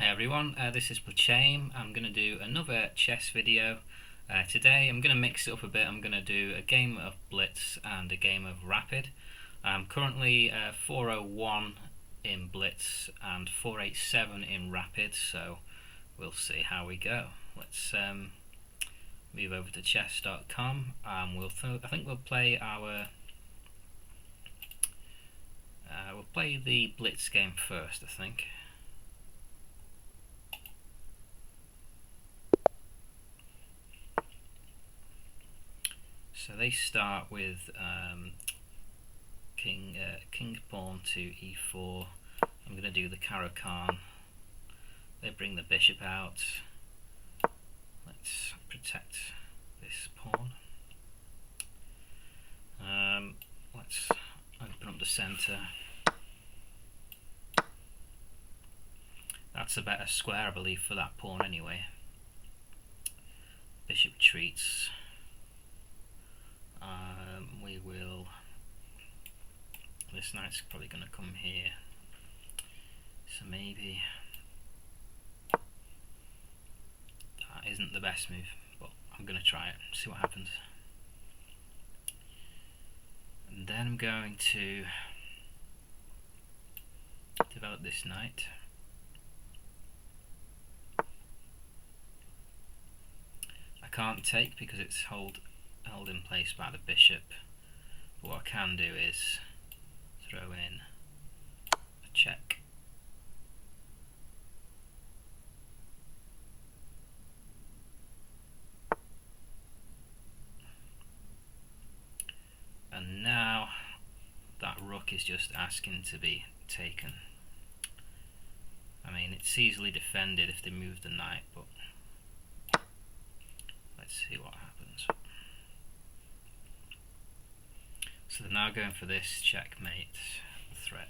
Hey everyone, this is Blitz. I'm going to do another chess video. Today I'm going to mix it up a bit. I'm going to do a game of Blitz and a game of Rapid. I'm currently 401 in Blitz and 487 in Rapid, so we'll see how we go. Let's move over to chess.com and I think we'll play our we'll play the Blitz game first, I think. So they start with king pawn to e4. I'm going to do the Caro-Kann. They bring the bishop out. Let's protect this pawn. Let's open up the centre. That's a better square, I believe, for that pawn anyway. Bishop retreats. This knight's probably going to come here, so maybe that isn't the best move, but I'm going to try it, see what happens. And then I'm going to develop this knight. I can't take because it's held in place by the bishop, but what I can do is throw in a check. And now that rook is just asking to be taken. I mean, it's easily defended if they move the knight, but let's see what happens. So they're now going for this checkmate threat.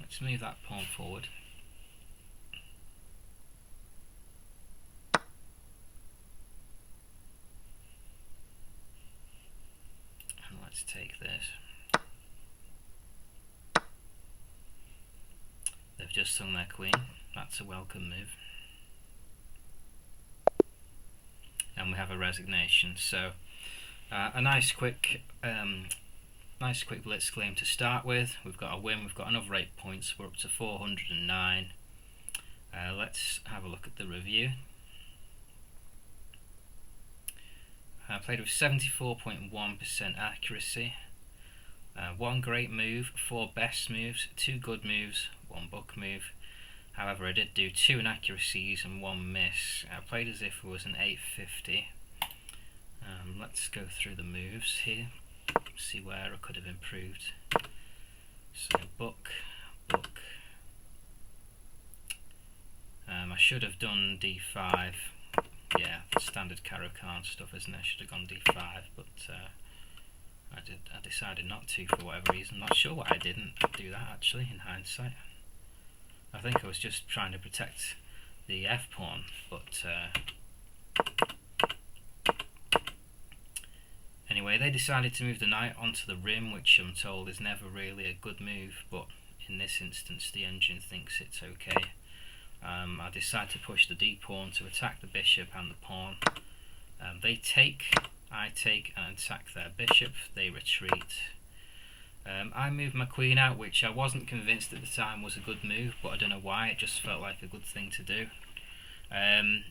Let's move that pawn forward. And let's take this. They've just sung their queen. That's a welcome move. And we have a resignation. So a nice quick Blitz claim to start with. We've got a win. We've got another 8 points. We're up to 409. Let's have a look at the review. I played with 74.1% accuracy. 1 great move, 4 best moves, 2 good moves, 1 book move. However, I did do 2 inaccuracies and 1 miss. I played as if it was an 850. Let's go through the moves here, see where I could have improved. So book. I should have done d5. Yeah, standard Caro-Kann stuff, isn't it? I should have gone d5, but I decided not to for whatever reason. Not sure why I didn't do that actually in hindsight. I think I was just trying to protect the f pawn, but anyway, they decided to move the knight onto the rim, which I'm told is never really a good move, but in this instance the engine thinks it's okay. I decide to push the d pawn to attack the bishop and the pawn. They take, I take and attack their bishop. They retreat. I moved my queen out, which I wasn't convinced at the time was a good move, but I don't know why, it just felt like a good thing to do. And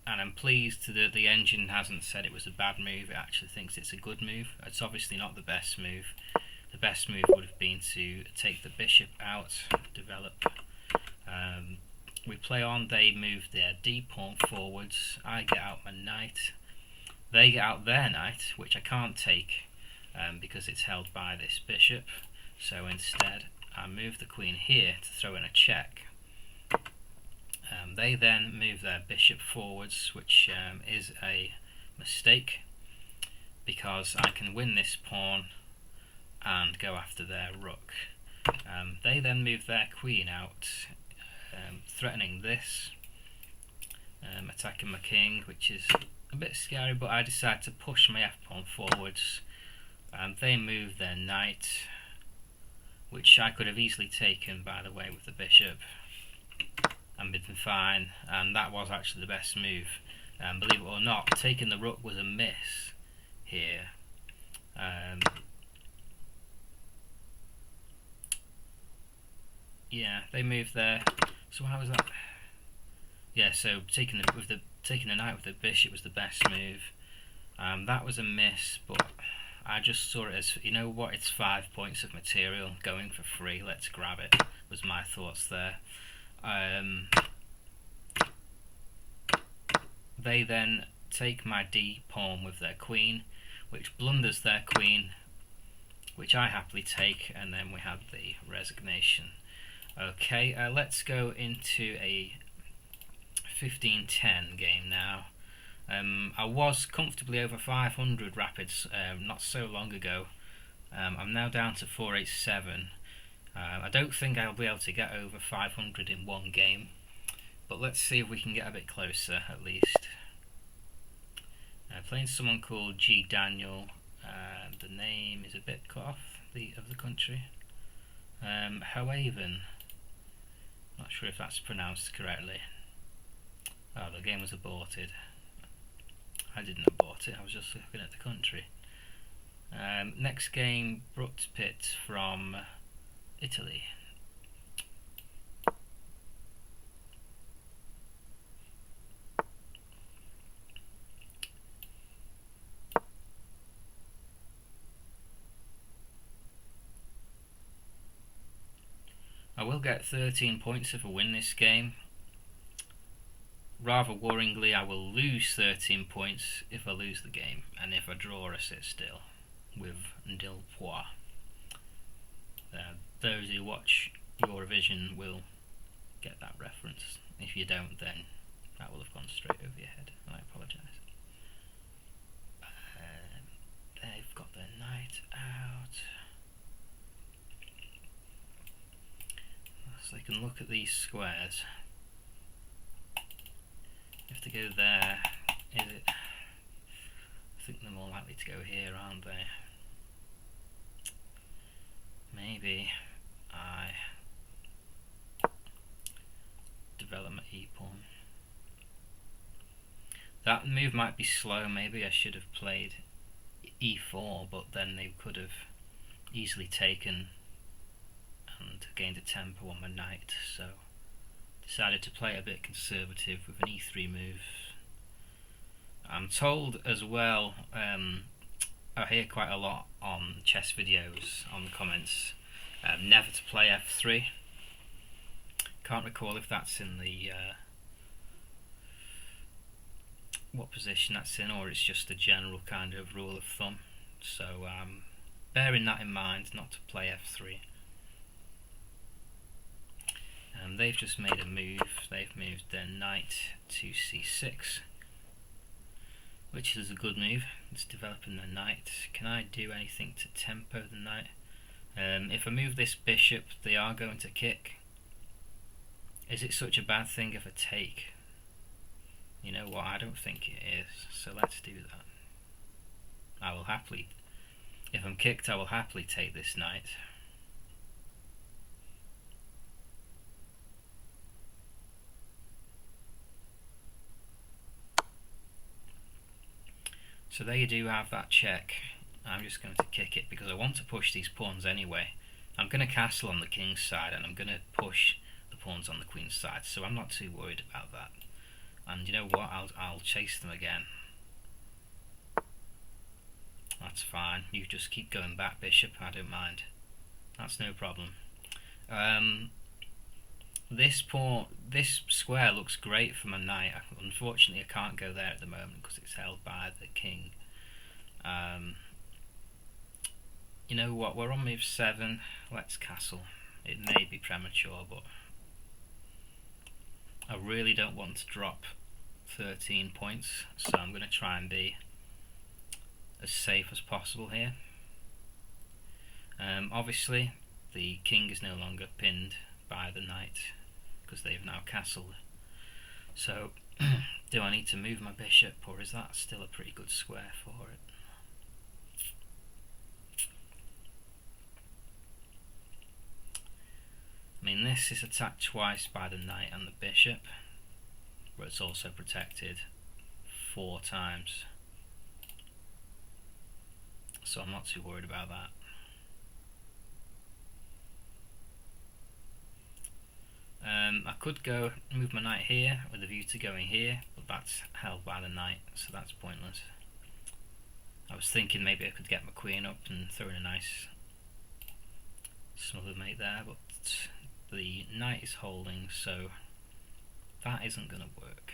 I'm pleased that the engine hasn't said it was a bad move, it actually thinks it's a good move. It's obviously not the best move. The best move would have been to take the bishop out, develop. We play on, they move their d pawn forwards, I get out my knight. They get out their knight, which I can't take because it's held by this bishop. So instead, I move the queen here to throw in a check. They then move their bishop forwards, which is a mistake because I can win this pawn and go after their rook. They then move their queen out, threatening this. attacking my king, which is a bit scary, but I decide to push my f-pawn forwards, and they move their knight, which I could have easily taken, by the way, with the bishop and been fine, and that was actually the best move. Believe it or not, taking the rook was a miss here. Yeah, they moved there. So how was that? Yeah, so taking the knight with the bishop was the best move. That was a miss, but I just saw it as, you know what, it's 5 points of material going for free, let's grab it, was my thoughts there. They then take my d pawn with their queen, which blunders their queen, which I happily take, and then we have the resignation. Okay, let's go into a 15-10 game now. I was comfortably over 500 rapids not so long ago. I'm now down to 487. I don't think I'll be able to get over 500 in one game, but let's see if we can get a bit closer at least. Playing someone called G. Daniel. The name is a bit cut off of the country. Hoaven. Not sure if that's pronounced correctly. Oh, the game was aborted. I didn't abort it, I was just looking at the country. Next game, Brutpit from Italy. I will get 13 points if I win this game. Rather worryingly, I will lose 13 points if I lose the game, and if I draw, I sit still with No.4. Those who watch Eurovision will get that reference. If you don't, then that will have gone straight over your head, and I apologise. They've got their knight out. So they can look at these squares. If they go there, is it? I think they're more likely to go here, aren't they? Maybe I develop my e-pawn. That move might be slow. Maybe I should have played e4, but then they could have easily taken and gained a tempo on my knight, so decided to play a bit conservative with an e3 move. I'm told as well, I hear quite a lot on chess videos, on the comments, never to play f3. Can't recall if that's in the what position that's in, or it's just a general kind of rule of thumb. So bearing that in mind, not to play f3. They've just made a move. They've moved their knight to c6, which is a good move. It's developing their knight. Can I do anything to tempo the knight? If I move this bishop, they are going to kick. Is it such a bad thing if I take? You know what, I don't think it is, so let's do that. I will happily, if I'm kicked, I will happily take this knight. So there you do have that check. I'm just going to kick it because I want to push these pawns anyway. I'm going to castle on the king's side and I'm going to push the pawns on the queen's side, so I'm not too worried about that. And you know what, I'll chase them again. That's fine, you just keep going back, bishop, I don't mind. That's no problem. This square looks great for my knight. Unfortunately I can't go there at the moment because it's held by the king. You know what, we're on move 7, let's castle. It may be premature, but I really don't want to drop 13 points, so I'm going to try and be as safe as possible here. Obviously the king is no longer pinned by the knight because they've now castled. So Do I need to move my bishop, or is that still a pretty good square for it? I mean, this is attacked twice by the knight and the bishop, but it's also protected 4 times. So I'm not too worried about that. I could go move my knight here with a view to going here, but that's held by the knight, so that's pointless. I was thinking maybe I could get my queen up and throw in a nice smother mate there, but the knight is holding, so that isn't going to work.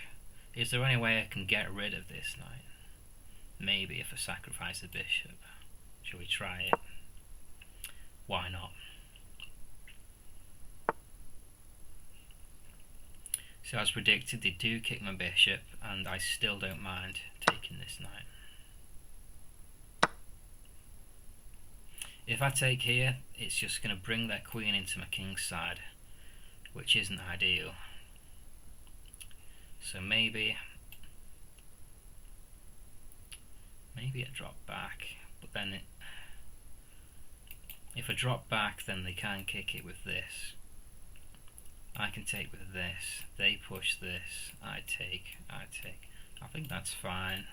Is there any way I can get rid of this knight? Maybe if I sacrifice the bishop. Shall we try it? Why not? So as predicted, they do kick my bishop, and I still don't mind taking this knight. If I take here, it's just going to bring their queen into my king's side, which isn't ideal. So maybe I drop back, but then if I drop back, then they can kick it with this. I can take with this, they push this, I take. I think that's fine.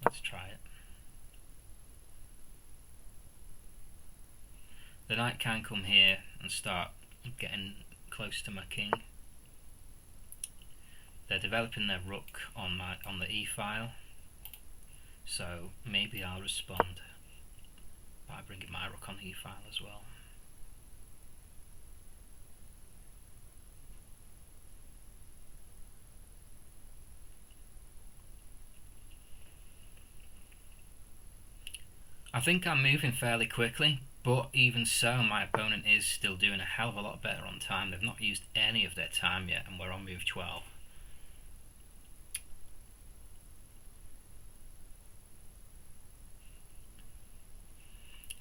Let's try it. The knight can come here and start getting close to my king. They're developing their rook on the e file, so maybe I'll respond by bringing my rook on the e file as well. I think I'm moving fairly quickly, but even so, my opponent is still doing a hell of a lot better on time. They've not used any of their time yet, and we're on move 12.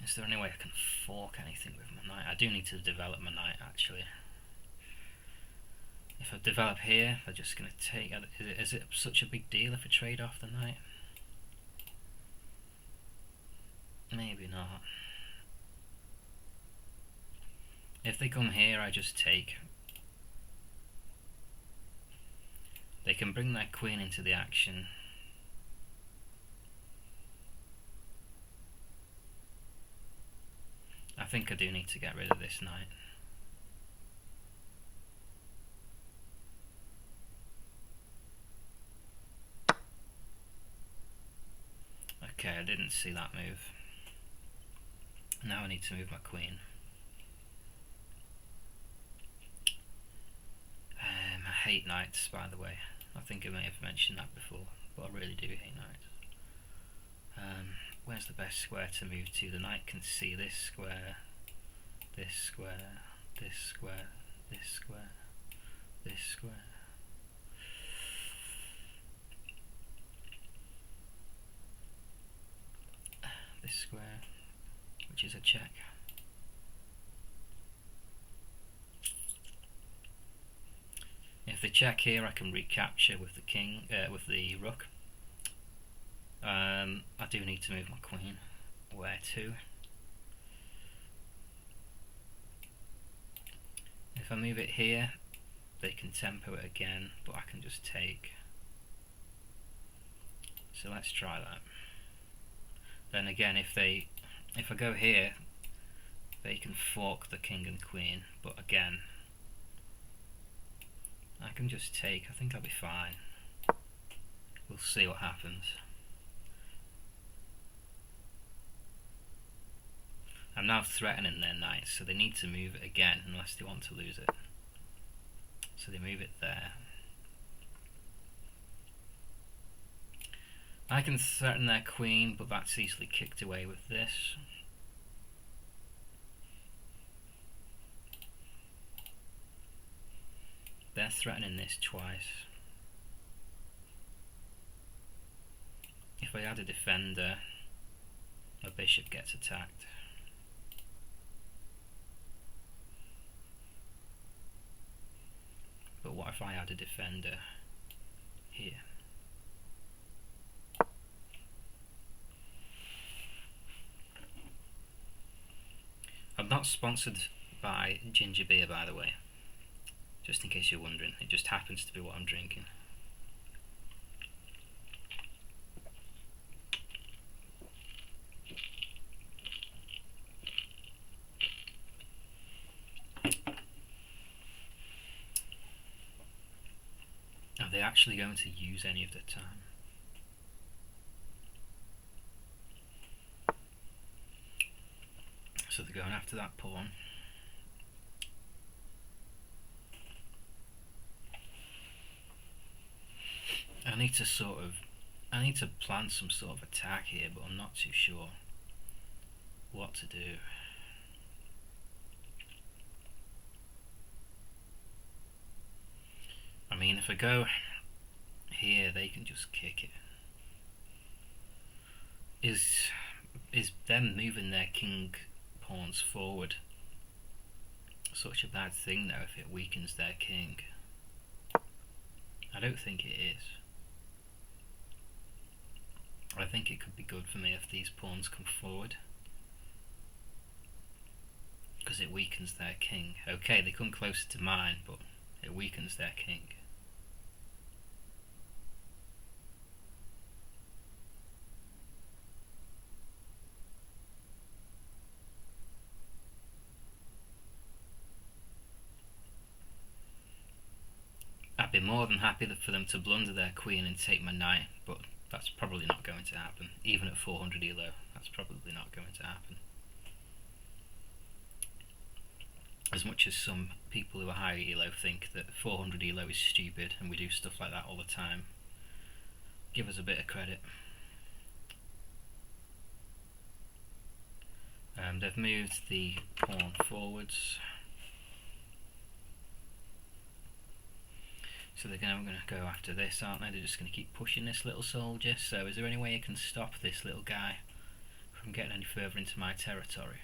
Is there any way I can fork anything with my knight? I do need to develop my knight, actually. If I develop here, they're just going to take... Is it such a big deal if I trade off the knight? Maybe not. If they come here, I just take. They can bring their queen into the action. I think I do need to get rid of this knight. Okay, I didn't see that move. Now I need to move my queen. I hate knights, by the way. I think I may have mentioned that before, but I really do hate knights. Where's the best square to move to? The knight can see this square, this square, this square, this square, this square. This square, which is a check. If they check here, I can recapture with the king, with the rook. I do need to move my queen. Where to? If I move it here, they can tempo it again, but I can just take. So let's try that. Then again, if I go here, they can fork the king and queen, but again, I can just take. I think I'll be fine. We'll see what happens. I'm now threatening their knight, so they need to move it again unless they want to lose it. So they move it there. I can threaten their queen, but that's easily kicked away with this. They're threatening this twice. If I add a defender, my bishop gets attacked. But what if I add a defender here? not sponsored by ginger beer, by the way, just in case you're wondering. It just happens to be what I'm drinking. Are they actually going to use any of the time? So they're going after that pawn. I need to plan some sort of attack here, but I'm not too sure what to do. I mean, if I go here, they can just kick it. Is them moving their king pawns forward such a bad thing though if it weakens their king? I don't think it is. I think it could be good for me if these pawns come forward, because it weakens their king. Okay, they come closer to mine, but it weakens their king. I'd be more than happy for them to blunder their queen and take my knight, but that's probably not going to happen. Even at 400 ELO, that's probably not going to happen. As much as some people who are higher ELO think that 400 ELO is stupid and we do stuff like that all the time, give us a bit of credit. They've moved the pawn forwards. So they're going to go after this, aren't they? They're just going to keep pushing this little soldier. So is there any way I can stop this little guy from getting any further into my territory?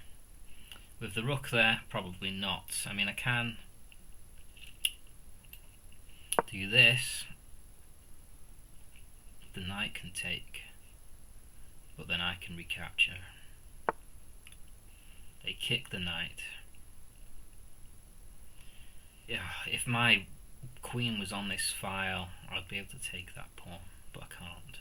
With the rook there, probably not. I mean, I can do this. The knight can take, but then I can recapture. They kick the knight. Yeah, if my queen was on this file, I'd be able to take that pawn, but I can't.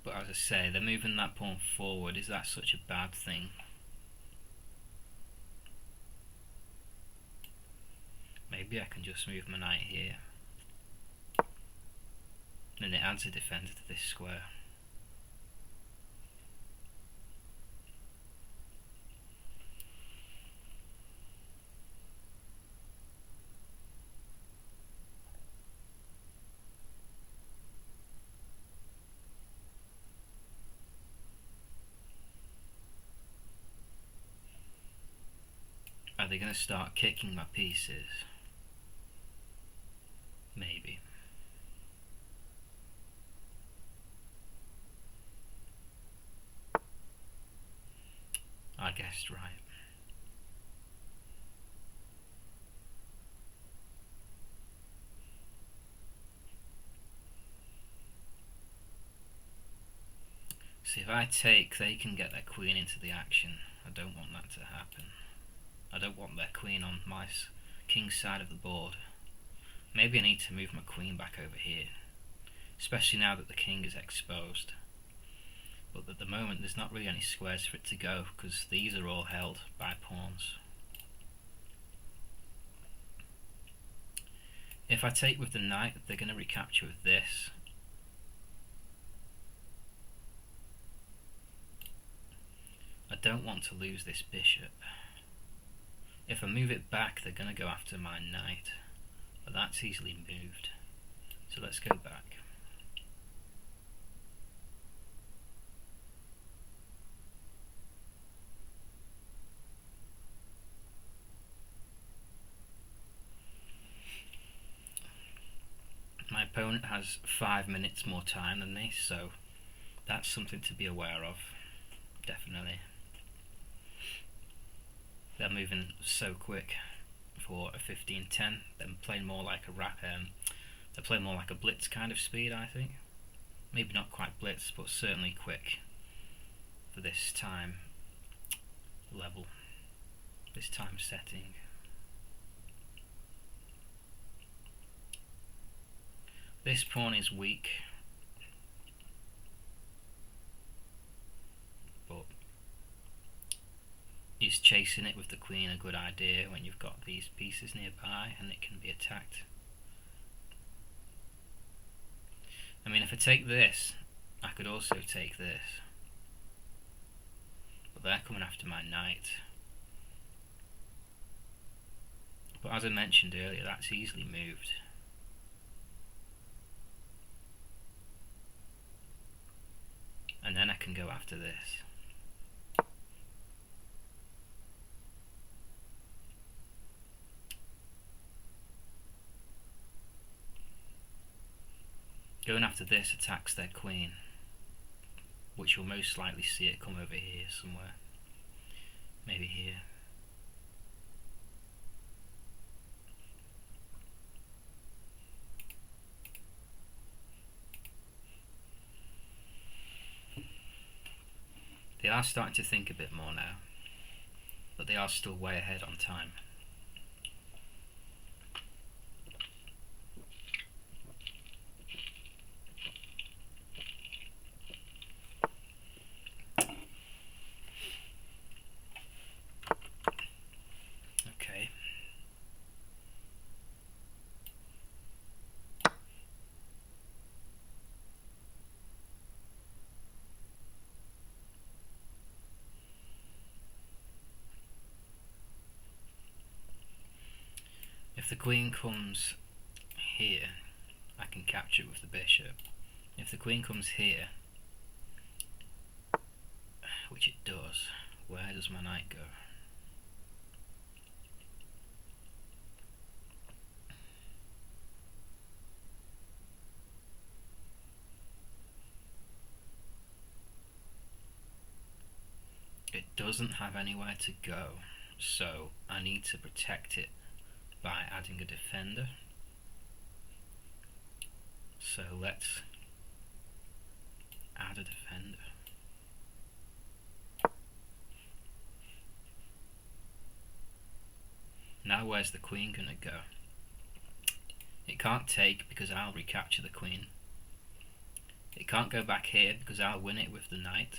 But as I say, they're moving that pawn forward. Is that such a bad thing? Maybe I can just move my knight here. Then it adds a defender to this square. Are they going to start kicking my pieces? Maybe. I guessed right. See, if I take, they can get their queen into the action. I don't want that to happen. I don't want their queen on my king's side of the board. Maybe I need to move my queen back over here, especially now that the king is exposed. But at the moment there's not really any squares for it to go, because these are all held by pawns. If I take with the knight, they're going to recapture with this. I don't want to lose this bishop. If I move it back, they're going to go after my knight, but that's easily moved. So let's go back. My opponent has 5 minutes more time than me, so that's something to be aware of, definitely. They're moving so quick for a 15-10. They're playing more like a they're playing more like a blitz kind of speed, I think. maybe not quite blitz, but certainly quick for this time level, this time setting. This pawn is weak, but is chasing it with the queen a good idea when you've got these pieces nearby and it can be attacked? I mean, if I take this, I could also take this, but they're coming after my knight. But as I mentioned earlier, that's easily moved. And then I can go after this. Going after this attacks their queen, which will most likely see it come over here somewhere. Maybe here. They are starting to think a bit more now, but they are still way ahead on time. Okay. If the queen comes here, I can capture it with the bishop. If the queen comes here, which it does, where does my knight go? It doesn't have anywhere to go, so I need to protect it by adding a defender. So let's add a defender. Now where's the queen gonna go? It can't take because I'll recapture the queen. It can't go back here because I'll win it with the knight.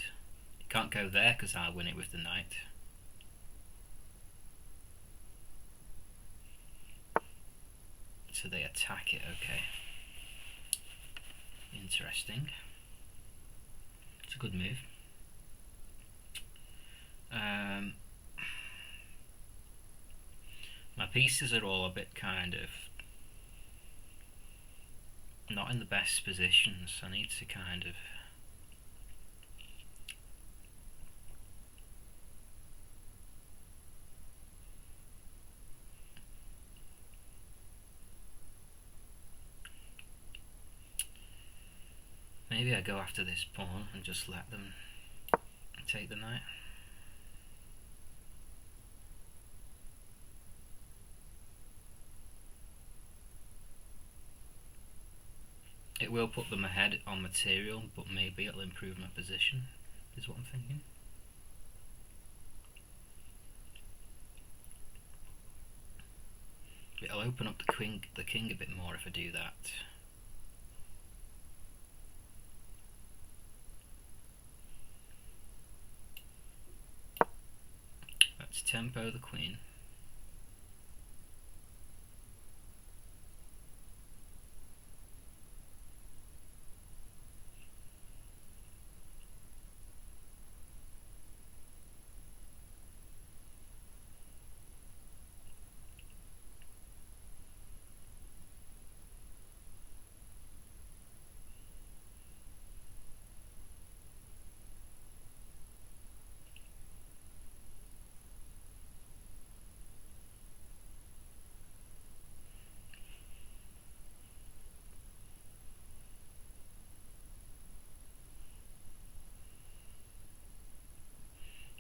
It can't go there because I'll win it with the knight. So they attack it, okay. Interesting. It's a good move. My pieces are all a bit kind of not in the best positions. I need to kind of maybe I go after this pawn and just let them take the knight. It will put them ahead on material, but maybe it'll improve my position, is what I'm thinking. It'll open up the king a bit more if I do that. Let's tempo the queen.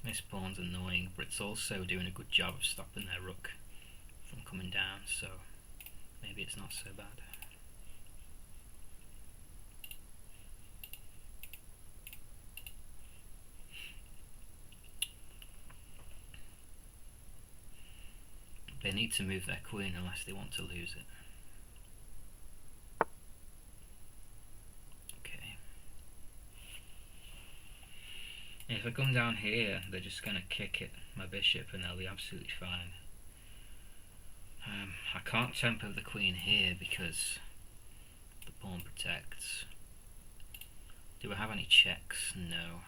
This pawn's annoying, but it's also doing a good job of stopping their rook from coming down, so maybe it's not so bad. They need to move their queen unless they want to lose it. Okay. If I come down here, they're just going to kick it, my bishop, and they'll be absolutely fine. I can't tempo the queen here because the pawn protects. Do I have any checks? No.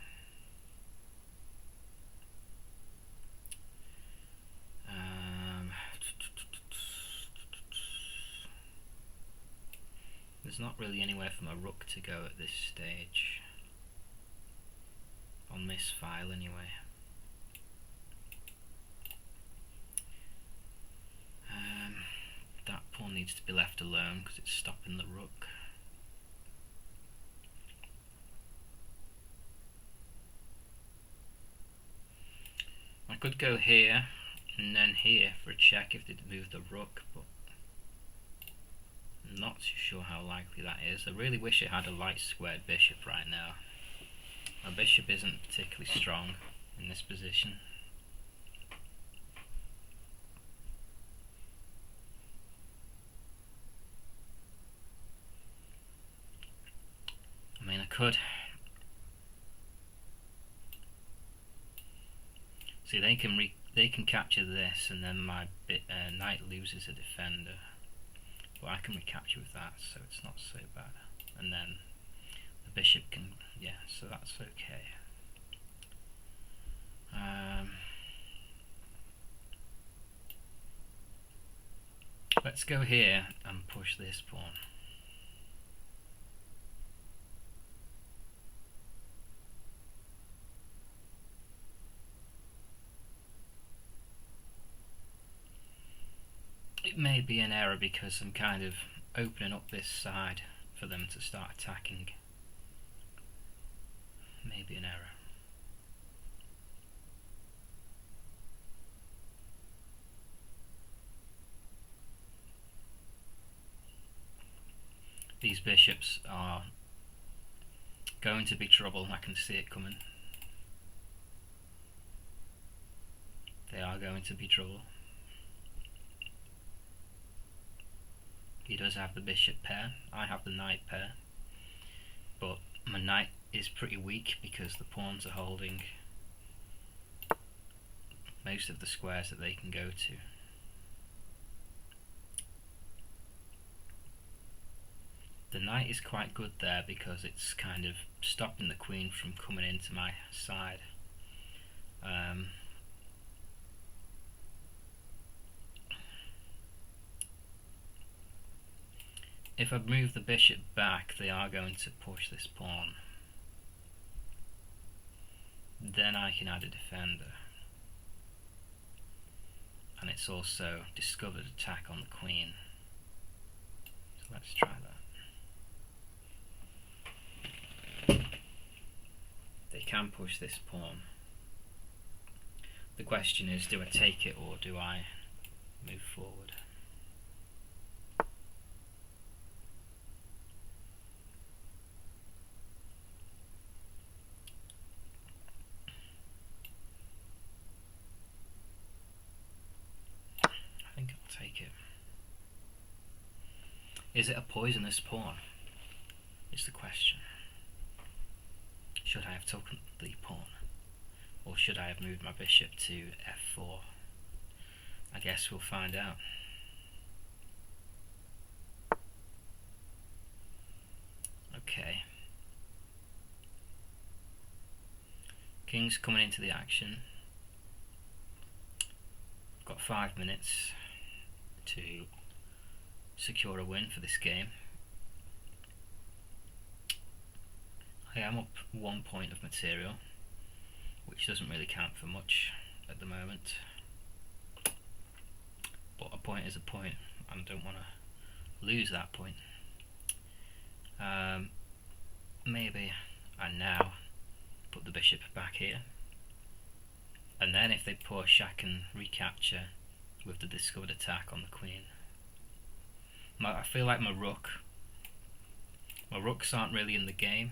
There's not really anywhere for my rook to go at this stage. On this file anyway. That pawn needs to be left alone because it's stopping the rook. I could go here and then here for a check if they'd move the rook, but I'm not too sure how likely that is. I really wish it had a light squared bishop right now. My bishop isn't particularly strong in this position. I mean, I could. See, they can capture this, and then my knight loses a defender. But I can recapture with that, so it's not so bad. And then the bishop can, yeah, so that's okay. Let's go here and push this pawn. It may be an error because I'm kind of opening up this side for them to start attacking. Maybe an error. These bishops are going to be trouble. I can see it coming. They are going to be trouble. He does have the bishop pair, I have the knight pair, but my knight is pretty weak because the pawns are holding most of the squares that they can go to. The knight is quite good there because it's kind of stopping the queen from coming into my side. If I move the bishop back, they are going to push this pawn. Then I can add a defender. And it's also discovered attack on the queen. So let's try that. They can push this pawn. The question is, do I take it or do I move forward? I think I'll take it. Is it a poisonous pawn? Is the question. Should I have taken the pawn? Or should I have moved my bishop to f4? I guess we'll find out. Okay. King's coming into the action. Got 5 minutes to secure a win for this game. I am up 1 point of material, which doesn't really count for much at the moment. But a point is a point, and I don't want to lose that point. Maybe I now put the bishop back here, and then if they push I can recapture with the discovered attack on the queen. I feel like my rooks aren't really in the game.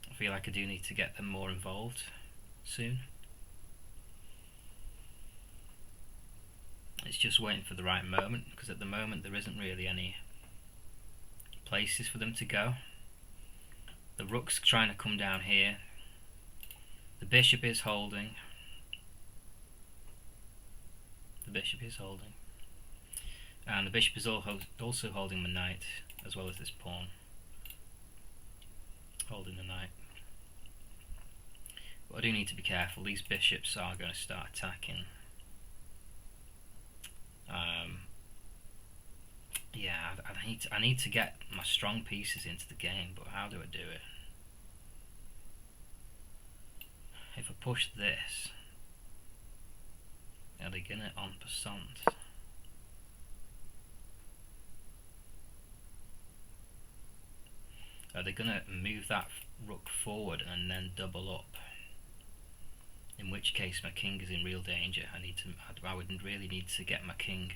I feel like I do need to get them more involved soon. It's just waiting for the right moment, because at the moment there isn't really any places for them to go. The rook's trying to come down here. The bishop is holding. The bishop is holding. And the bishop is also holding my knight, as well as this pawn. Holding the knight. But I do need to be careful. These bishops are going to start attacking. Yeah, I need to get my strong pieces into the game, but how do I do it? If I push this, are they gonna en passant? Are they gonna move that rook forward and then double up? In which case my king is in real danger. I would really need to get my king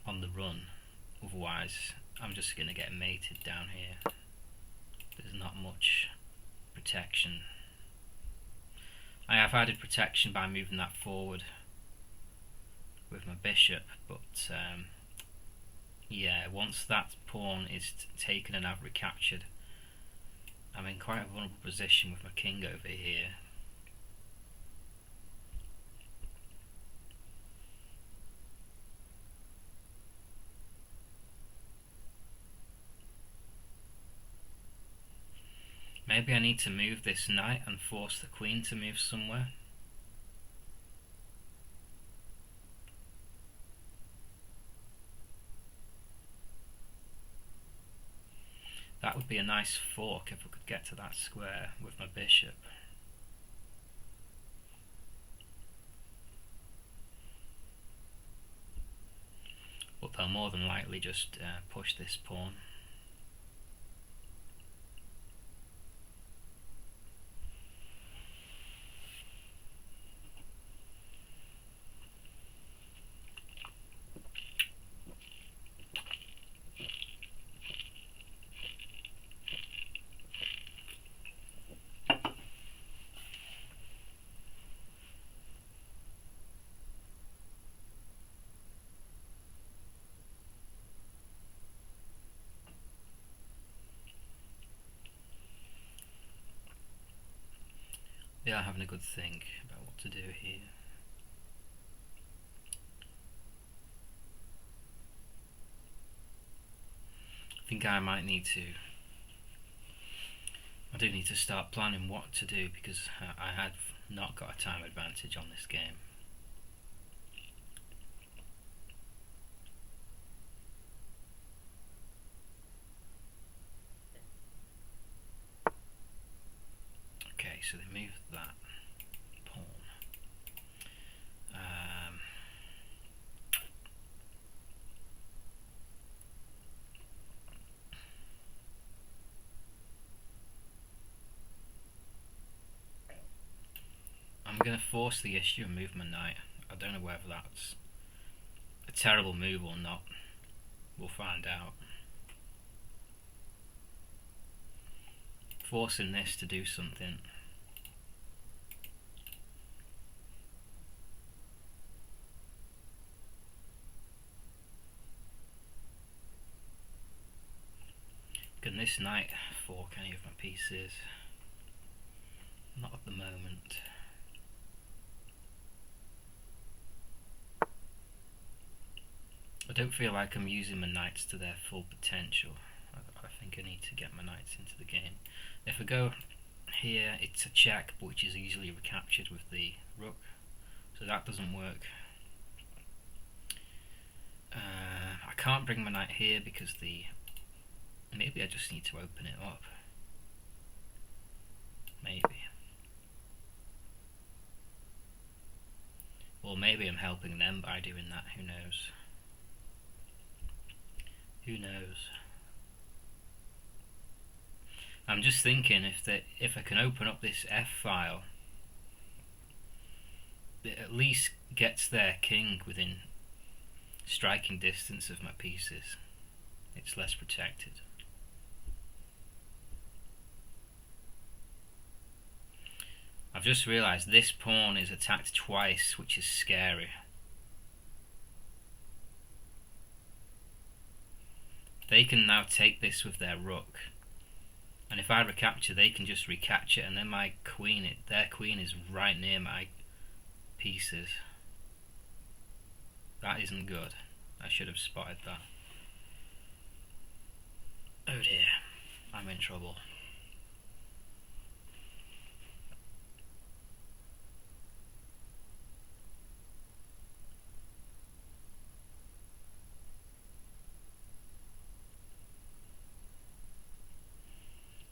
on the run. Otherwise, I'm just going to get mated down here. There's not much protection. I have added protection by moving that forward with my bishop, but yeah, once that pawn is taken and I've recaptured, I'm in quite a vulnerable position with my king over here. Maybe I need to move this knight and force the queen to move somewhere. That would be a nice fork if I could get to that square with my bishop. But they'll more than likely just push this pawn. They are having a good think about what to do here. I think I might need to. I do need to start planning what to do, because I have not got a time advantage on this game. Okay, so they moved that pawn. I'm going to force the issue and move my knight. I don't know whether that's a terrible move or not. We'll find out. Forcing this to do something. Can this knight fork any of my pieces? Not at the moment. I don't feel like I'm using my knights to their full potential. I think I need to get my knights into the game. If I go here, it's a check, which is easily recaptured with the rook, so that doesn't work. I can't bring my knight here because maybe I just need to open it up. Maybe. Or maybe I'm helping them by doing that, who knows? Who knows? I'm just thinking if I can open up this F file, it at least gets their king within striking distance of my pieces. It's less protected. I've just realised this pawn is attacked twice, which is scary. They can now take this with their rook, and if I recapture, they can just recapture, and then my queen, their queen is right near my pieces. That isn't good. I should have spotted that. Oh dear, I'm in trouble.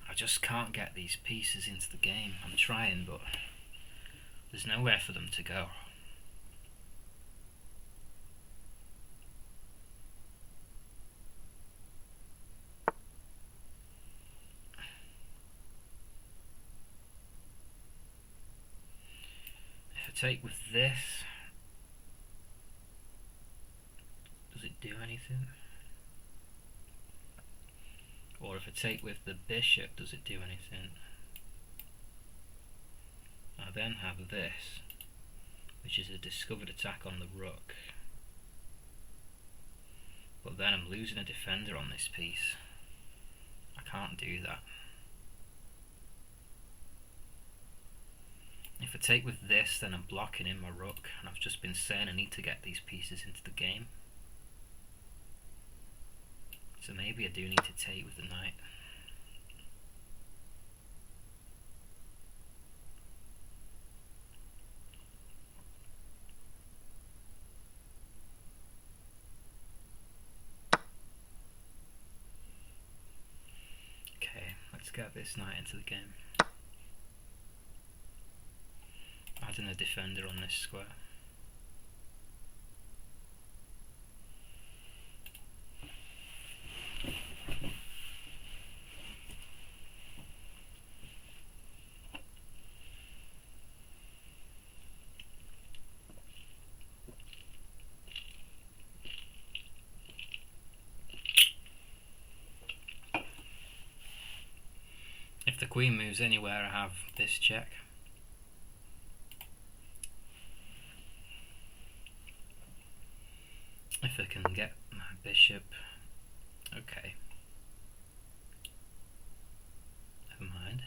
I just can't get these pieces into the game. I'm trying, but there's nowhere for them to go. If I take with this, does it do anything? Or if I take with the bishop, does it do anything? I then have this, which is a discovered attack on the rook. But then I'm losing a defender on this piece. I can't do that. If I take with this, then I'm blocking in my rook, and I've just been saying I need to get these pieces into the game. So maybe I do need to take with the knight. Okay, let's get this knight into the game. Adding a defender on this square. If the queen moves anywhere, I have this check. If I can get my bishop, okay. Never mind.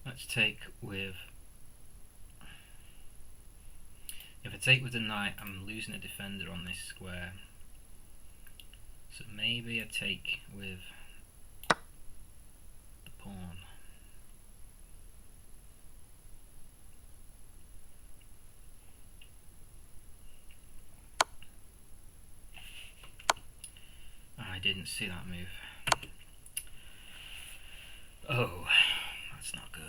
Let's take with... If I take with the knight, I'm losing a defender on this square. So maybe I take with the pawn. I didn't see that move. Oh, that's not good.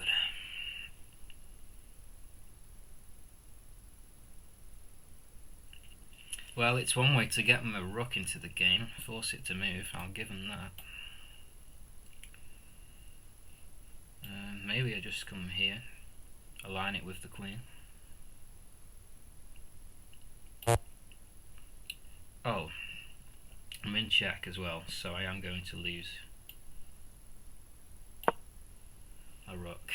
Well, it's one way to get my rook into the game, force it to move. I'll give him that. Maybe I just come here, align it with the queen. Oh, I'm in check as well, so I am going to lose a rook,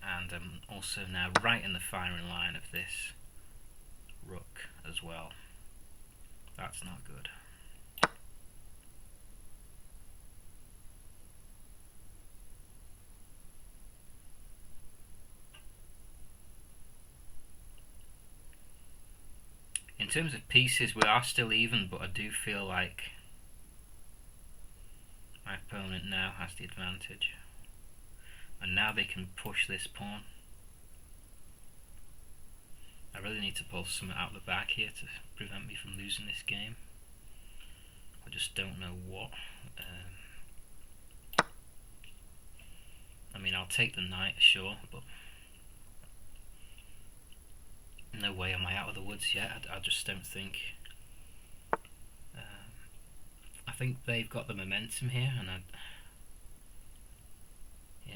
and I'm also now right in the firing line of this rook as well. That's not good. In terms of pieces, we are still even, but I do feel like my opponent now has the advantage. And now they can push this pawn. I really need to pull something out of the bag here to prevent me from losing this game. I just don't know what. I mean, I'll take the knight, sure, but no way am I out of the woods yet. I just don't think. I think they've got the momentum here, and yeah.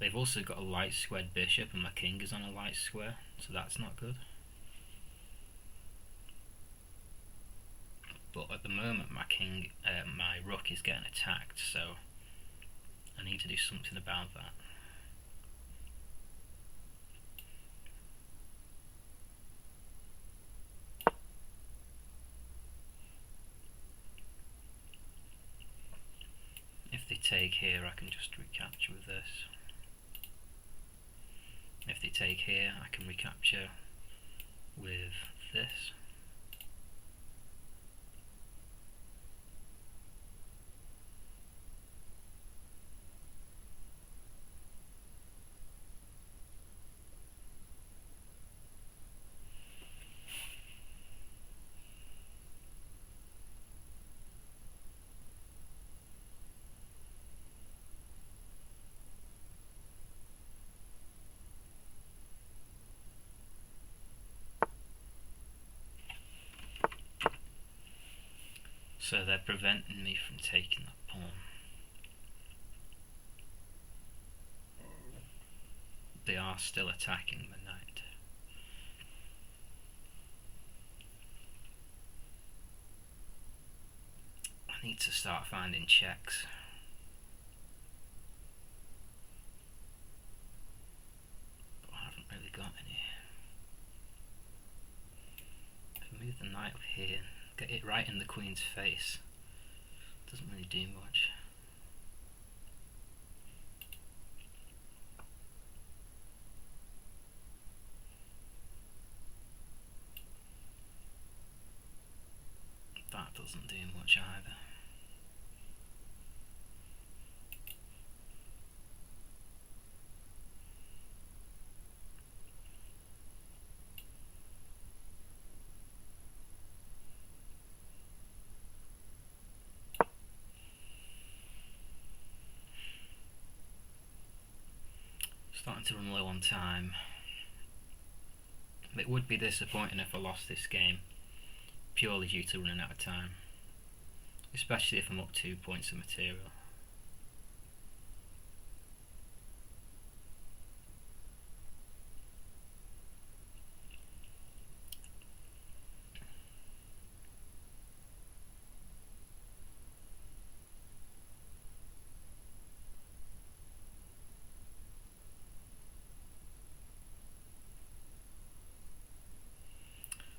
They've also got a light squared bishop, and my king is on a light square, so that's not good. But at the moment my rook is getting attacked, so I need to do something about that. If they take here, I can just recapture with this. If they take here, I can recapture with this. So they're preventing me from taking that pawn. They are still attacking the knight. I need to start finding checks. But I haven't really got any. I can move the knight up here and get it right in the queen's face. Doesn't really do much. That doesn't do much either. Starting to run low on time. It would be disappointing if I lost this game purely due to running out of time, especially if I'm up 2 points of material.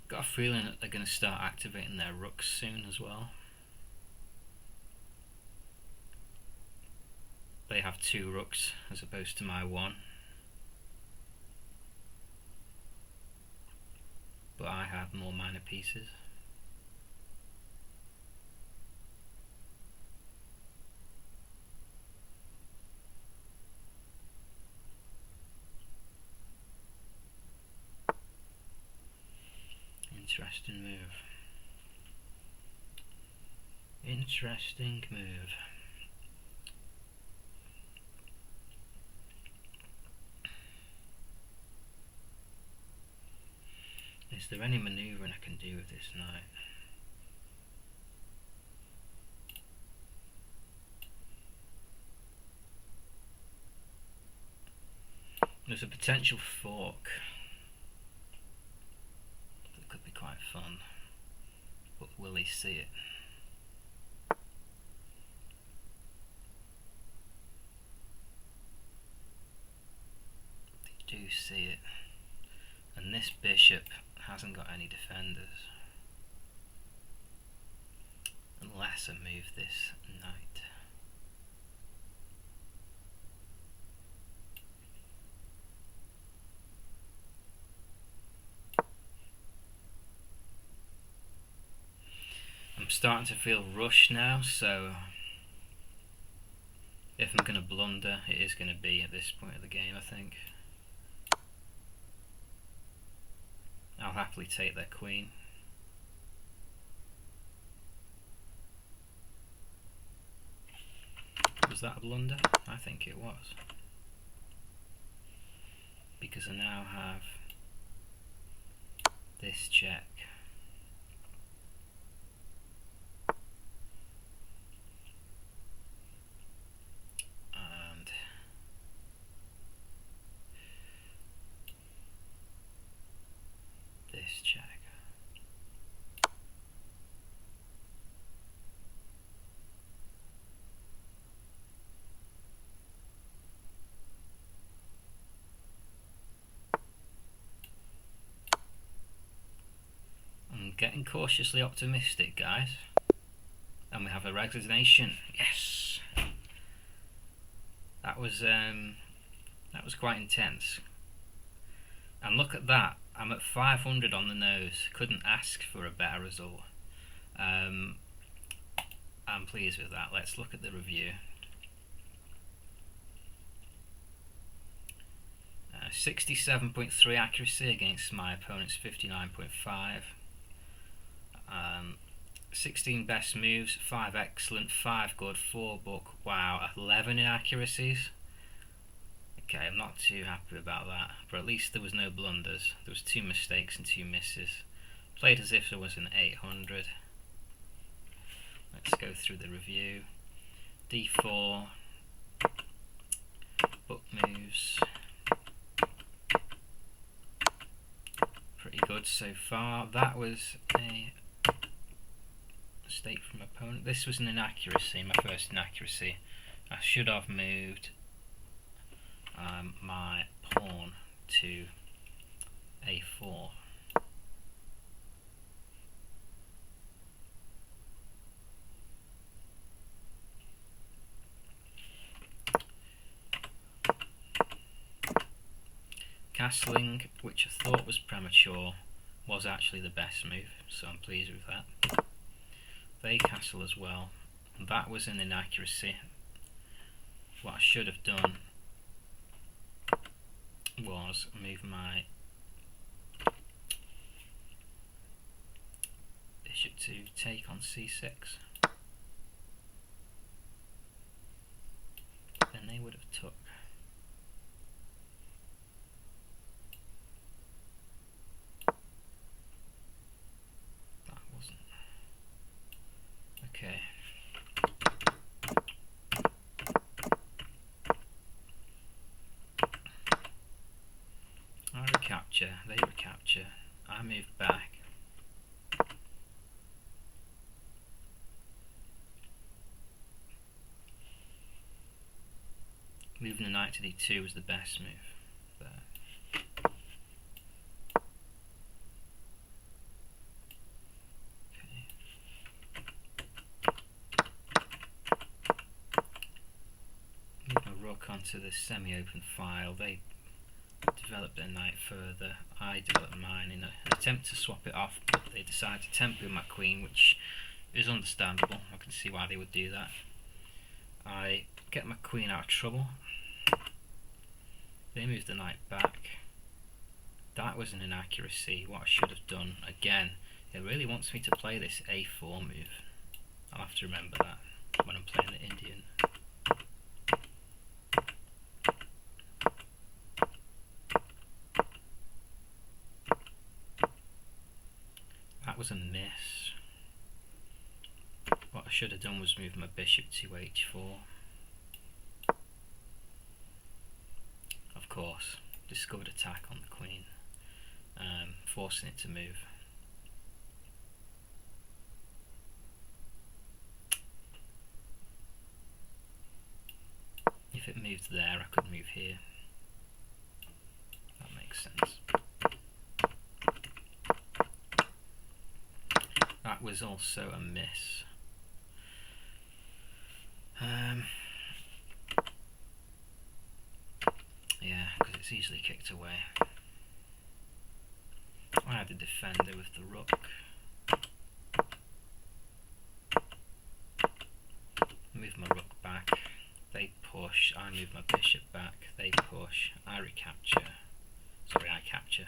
Got a feeling that they're going to start activating their rooks soon as well. They have 2 rooks as opposed to my 1. But I have more minor pieces. Interesting move. Interesting move. Is there any manoeuvring I can do with this knight? There's a potential fork that could be quite fun, but will he see it? They do see it, and this bishop hasn't got any defenders unless I move this knight. I'm starting to feel rushed now, so if I'm going to blunder, it is going to be at this point of the game, I think. I'll happily take their queen. Was that a blunder? I think it was. Because I now have this check. And this check. Getting cautiously optimistic, guys. And we have a resignation. Yes! That was quite intense. And look at that. I'm at 500 on the nose. Couldn't ask for a better result. I'm pleased with that. Let's look at the review. 67.3 accuracy against my opponent's 59.5. 16 best moves, 5 excellent, 5 good, 4 book. Wow, 11 inaccuracies. Okay, I'm not too happy about that, but at least there was no blunders. There was 2 mistakes and 2 misses. Played as if there was an 800. Let's go through the review. D4, book moves. Pretty good so far. That was a mistake from opponent. This was an inaccuracy, my first inaccuracy. I should have moved my pawn to A4. Castling, which I thought was premature, was actually the best move, so I'm pleased with that. They castle as well, and that was an inaccuracy. What I should have done was move my bishop to take on C6. Then they would have took. That wasn't. Okay. I recapture, they recapture, I move back. Moving the knight to D2 was the best move there. Move my rook onto the semi-open file. They developed their knight further. I developed mine in an attempt to swap it off, but they decided to tempt with my queen, which is understandable. I can see why they would do that. I get my queen out of trouble. They move the knight back. That was an inaccuracy. What I should have done, again, it really wants me to play this A4 move. I'll have to remember that when I'm playing the Indian. That was a miss. What I should have done was move my bishop to H4. Of course, discovered attack on the queen, forcing it to move. If it moved there, I could move here. That makes sense. That was also a miss. Yeah, because it's easily kicked away. I had the defender with the rook. Move my rook back. They push. I move my bishop back. They push. I recapture. Sorry, I capture.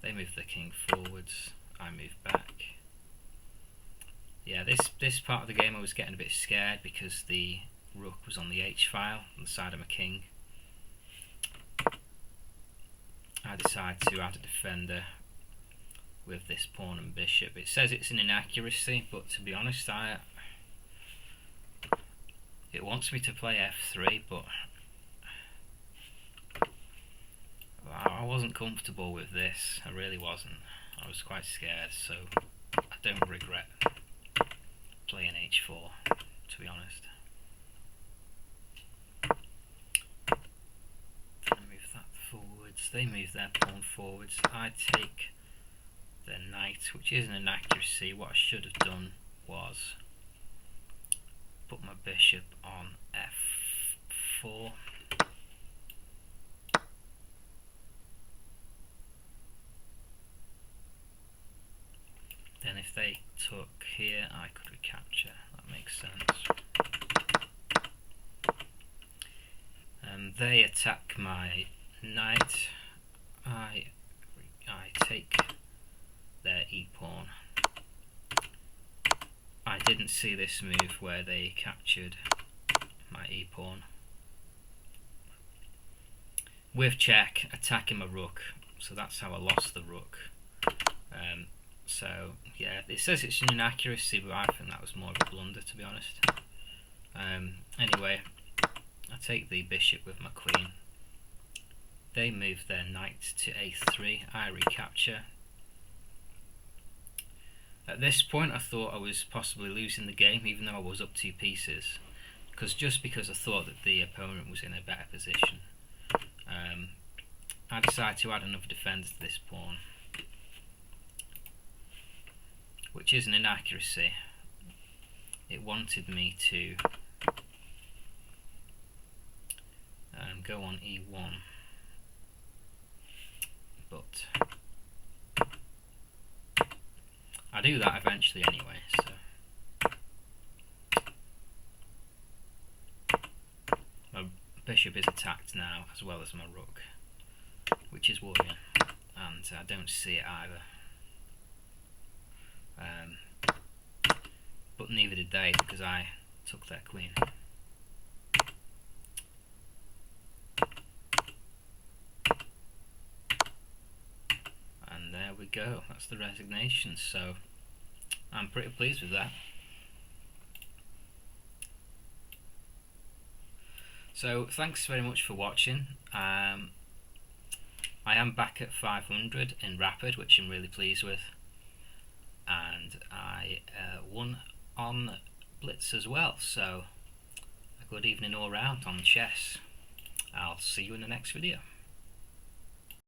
They move the king forwards. I move back. Yeah, this part of the game I was getting a bit scared because the rook was on the H file on the side of my king. I decided to add a defender with this pawn and bishop. It says it's an inaccuracy, but to be honest, it wants me to play F3, but I wasn't comfortable with this. I really wasn't. I was quite scared, so I don't regret playing H4, to be honest. I move that forwards. They move their pawn forwards. I take their knight, which is an inaccuracy. What I should have done was put my bishop on f4. Then if they took here, I could recapture. That makes sense. They attack my knight. I take their e-pawn. I didn't see this move where they captured my e-pawn. With check, attacking my rook. So that's how I lost the rook. So yeah, it says it's an inaccuracy, but I think that was more of a blunder, to be honest. Anyway, I take the bishop with my queen. They move their knight to a3. I recapture. At this point I thought I was possibly losing the game, even though I was up 2 pieces, just because I thought that the opponent was in a better position. I decided to add another defender to this pawn, which is an inaccuracy. It wanted me to go on e1, but I do that eventually anyway. So my bishop is attacked now, as well as my rook, which is worrying, and I don't see it either. But neither did they, because I took their queen. And there we go, that's the resignation. So I'm pretty pleased with that. So thanks very much for watching. I am back at 500 in Rapid, which I'm really pleased with, and I won on Blitz as well, so a good evening all round on chess. I'll see you in the next video.